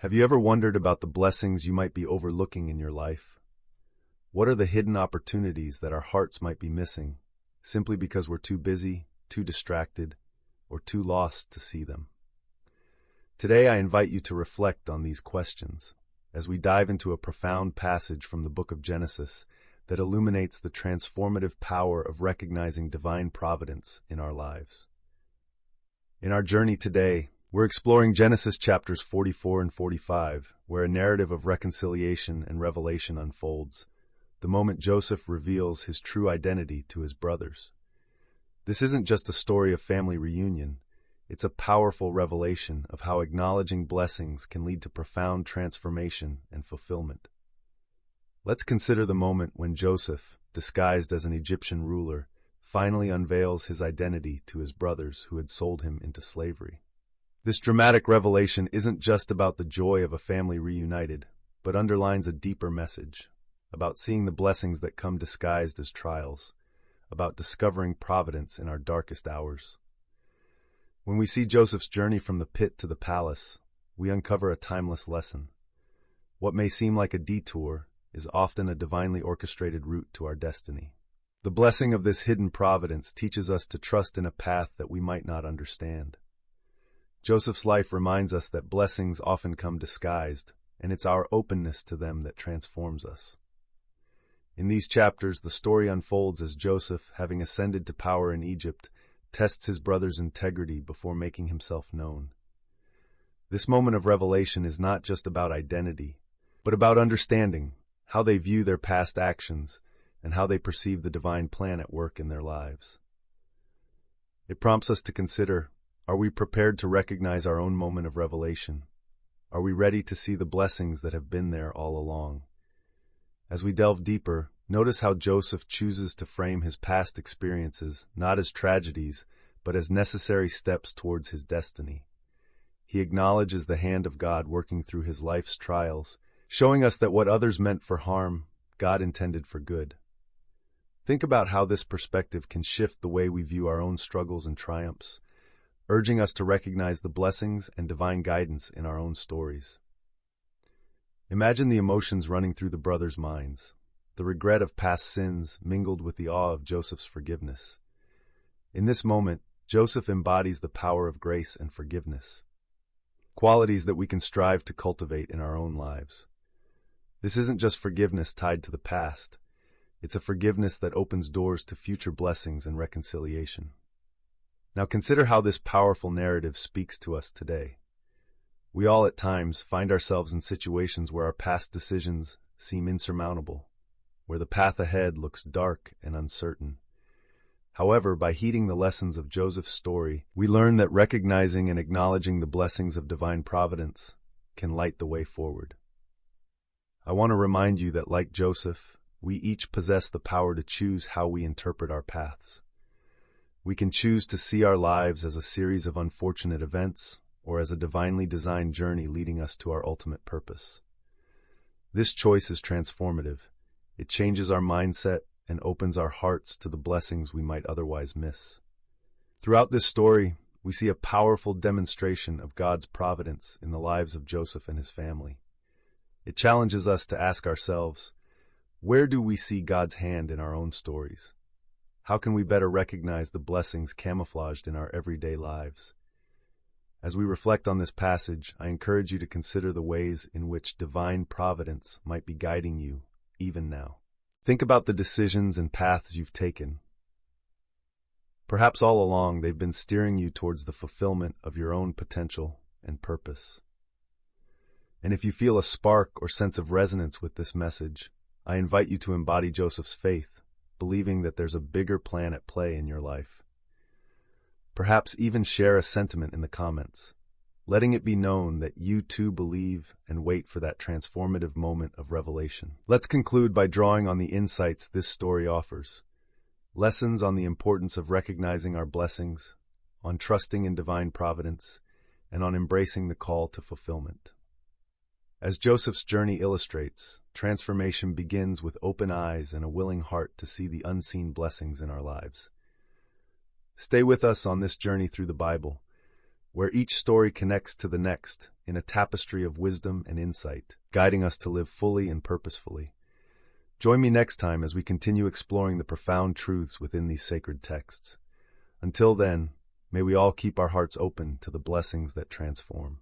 Have you ever wondered about the blessings you might be overlooking in your life? What are the hidden opportunities that our hearts might be missing, simply because we're too busy, too distracted, or too lost to see them? Today I invite you to reflect on these questions as we dive into a profound passage from the book of Genesis that illuminates the transformative power of recognizing divine providence in our lives. In our journey today, we're exploring Genesis chapters 44 and 45, where a narrative of reconciliation and revelation unfolds, the moment Joseph reveals his true identity to his brothers. This isn't just a story of family reunion, it's a powerful revelation of how acknowledging blessings can lead to profound transformation and fulfillment. Let's consider the moment when Joseph, disguised as an Egyptian ruler, finally unveils his identity to his brothers who had sold him into slavery. This dramatic revelation isn't just about the joy of a family reunited, but underlines a deeper message, about seeing the blessings that come disguised as trials, about discovering providence in our darkest hours. When we see Joseph's journey from the pit to the palace, we uncover a timeless lesson. What may seem like a detour is often a divinely orchestrated route to our destiny. The blessing of this hidden providence teaches us to trust in a path that we might not understand. Joseph's life reminds us that blessings often come disguised, and it's our openness to them that transforms us. In these chapters, the story unfolds as Joseph, having ascended to power in Egypt, tests his brothers' integrity before making himself known. This moment of revelation is not just about identity, but about understanding how they view their past actions and how they perceive the divine plan at work in their lives. It prompts us to consider, are we prepared to recognize our own moment of revelation? Are we ready to see the blessings that have been there all along? As we delve deeper, notice how Joseph chooses to frame his past experiences not as tragedies, but as necessary steps towards his destiny. He acknowledges the hand of God working through his life's trials, showing us that what others meant for harm, God intended for good. Think about how this perspective can shift the way we view our own struggles and triumphs, urging us to recognize the blessings and divine guidance in our own stories. Imagine the emotions running through the brothers' minds, the regret of past sins mingled with the awe of Joseph's forgiveness. In this moment, Joseph embodies the power of grace and forgiveness, qualities that we can strive to cultivate in our own lives. This isn't just forgiveness tied to the past, it's a forgiveness that opens doors to future blessings and reconciliation. Now consider how this powerful narrative speaks to us today. We all at times find ourselves in situations where our past decisions seem insurmountable, where the path ahead looks dark and uncertain. However, by heeding the lessons of Joseph's story, we learn that recognizing and acknowledging the blessings of divine providence can light the way forward. I want to remind you that, like Joseph, we each possess the power to choose how we interpret our paths. We can choose to see our lives as a series of unfortunate events or as a divinely designed journey leading us to our ultimate purpose. This choice is transformative. It changes our mindset and opens our hearts to the blessings we might otherwise miss. Throughout this story, we see a powerful demonstration of God's providence in the lives of Joseph and his family. It challenges us to ask ourselves, where do we see God's hand in our own stories? How can we better recognize the blessings camouflaged in our everyday lives? As we reflect on this passage, I encourage you to consider the ways in which divine providence might be guiding you, even now. Think about the decisions and paths you've taken. Perhaps all along they've been steering you towards the fulfillment of your own potential and purpose. And if you feel a spark or sense of resonance with this message, I invite you to embody Joseph's faith, believing that there's a bigger plan at play in your life. Perhaps even share a sentiment in the comments, letting it be known that you too believe and wait for that transformative moment of revelation. Let's conclude by drawing on the insights this story offers. Lessons on the importance of recognizing our blessings, on trusting in divine providence, and on embracing the call to fulfillment. As Joseph's journey illustrates, transformation begins with open eyes and a willing heart to see the unseen blessings in our lives. Stay with us on this journey through the Bible, where each story connects to the next in a tapestry of wisdom and insight, guiding us to live fully and purposefully. Join me next time as we continue exploring the profound truths within these sacred texts. Until then, may we all keep our hearts open to the blessings that transform.